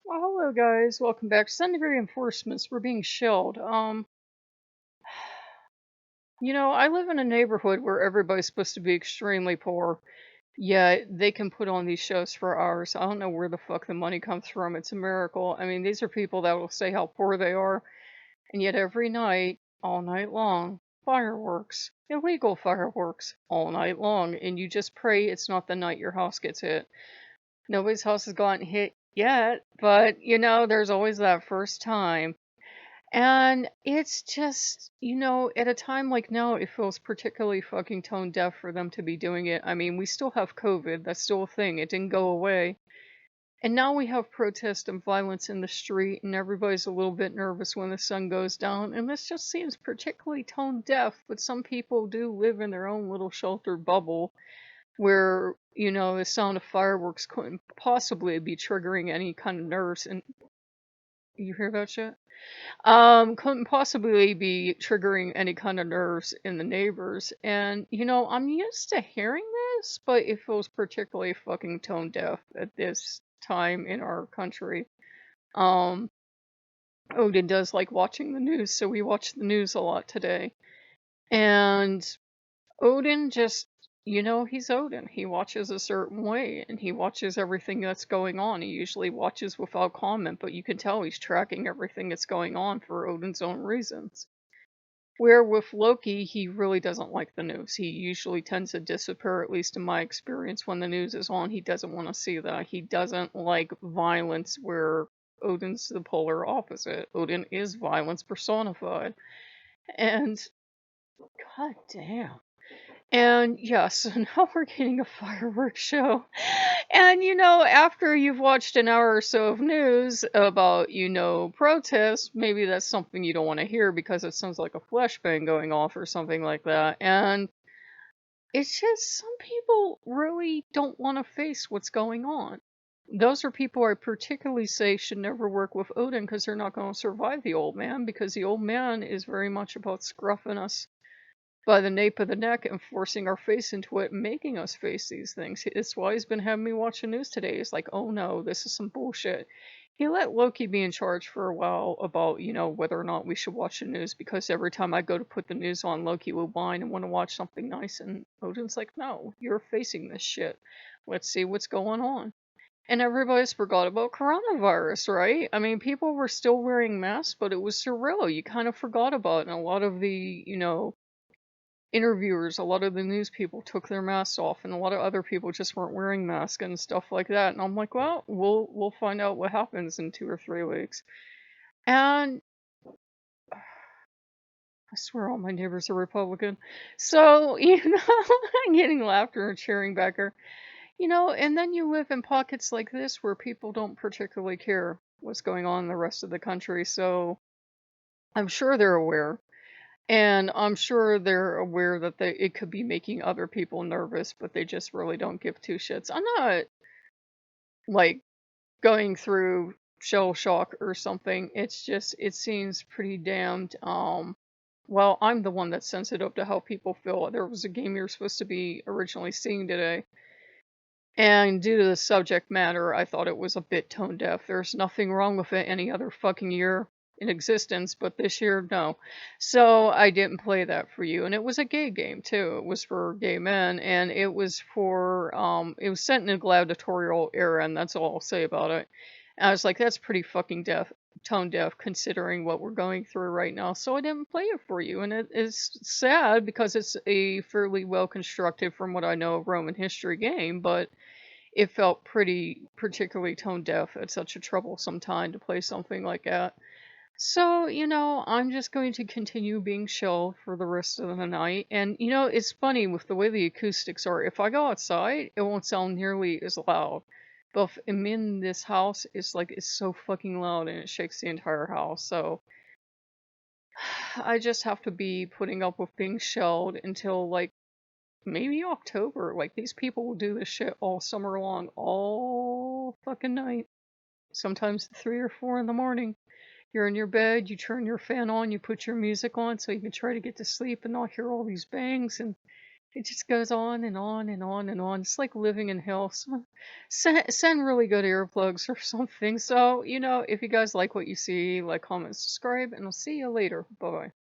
Well, hello guys. Welcome back. Second reinforcements. We're being shelled. I live in a neighborhood where everybody's supposed to be extremely poor, yet they can put on these shows for hours. I don't know where the fuck the money comes from. It's a miracle. I mean, these are people that will say how poor they are, and yet every night, all night long, fireworks, illegal fireworks, all night long, and you just pray it's not the night your house gets hit. Nobody's house has gotten hit yet, but there's always that first time. And it's just, at a time like now, it feels particularly fucking tone deaf for them to be doing it. I mean, we still have COVID, that's still a thing, it didn't go away. And now we have protest and violence in the street, and everybody's a little bit nervous when the sun goes down. And this just seems particularly tone deaf, but some people do live in their own little sheltered bubble where the sound of fireworks couldn't possibly be triggering any kind of nerves. And you hear that shit? Couldn't possibly be triggering any kind of nerves in the neighbors. And I'm used to hearing this, but it feels particularly fucking tone deaf at this time in our country. um Odin does like watching the news, so we watch the news a lot today. And Odin just, he's Odin. He watches a certain way and he watches everything that's going on. He usually watches without comment, but you can tell he's tracking everything that's going on for Odin's own reasons. Where with Loki, he really doesn't like the news. He usually tends to disappear, at least in my experience, when the news is on. He doesn't want to see that. He doesn't like violence, where Odin's the polar opposite. Odin is violence personified. And god damn. And yes, so now we're getting a fireworks show. And after you've watched an hour or so of news about, protests, maybe that's something you don't want to hear because it sounds like a flashbang going off or something like that. And it's just some people really don't want to face what's going on. Those are people I particularly say should never work with Odin because they're not going to survive the old man, because the old man is very much about scruffing us by the nape of the neck and forcing our face into it and making us face these things. It's why he's been having me watch the news today. It's like, oh no, this is some bullshit. He let Loki be in charge for a while about, whether or not we should watch the news, because every time I go to put the news on, Loki will whine and want to watch something nice. And Odin's like, no, you're facing this shit. Let's see what's going on. And everybody's forgot about coronavirus, right? I mean, people were still wearing masks, but it was surreal. You kind of forgot about it. And a lot of the, interviewers, a lot of the news people took their masks off, and a lot of other people just weren't wearing masks and stuff like that. And I'm like, well, we'll find out what happens in 2 or 3 weeks. And I swear all my neighbors are Republican. So, I'm getting laughter and cheering back here. And then you live in pockets like this where people don't particularly care what's going on in the rest of the country. So I'm sure they're aware. And I'm sure they're aware that it could be making other people nervous, but they just really don't give two shits. I'm not like going through shell shock or something. It's just, it seems pretty damned. Well, I'm the one that's sensitive to how people feel. There was a game you're supposed to be originally seeing today, and due to the subject matter, I thought it was a bit tone deaf. There's nothing wrong with it any other fucking year in existence, but this year, no. So I didn't play that for you. And it was a gay game too. It was for gay men, and it was for it was set in a gladiatorial era, and that's all I'll say about it. And I was like, that's pretty fucking tone deaf considering what we're going through right now. So I didn't play it for you. And it is sad because it's a fairly well constructed, from what I know, Roman history game, but it felt pretty particularly tone deaf at such a troublesome time to play something like that. So, I'm just going to continue being chill for the rest of the night. And, it's funny with the way the acoustics are. If I go outside, it won't sound nearly as loud. But if I'm in this house, it's so fucking loud and it shakes the entire house. So, I just have to be putting up with being shelled until, like, maybe October. Like, these people will do this shit all summer long, all fucking night. Sometimes 3 or 4 in the morning. You're in your bed, you turn your fan on, you put your music on so you can try to get to sleep and not hear all these bangs. And It just goes on and on and on and on. It's like living in hell. So send really good earplugs or something. So, if you guys like what you see, like, comment, subscribe, and I'll see you later. Bye bye.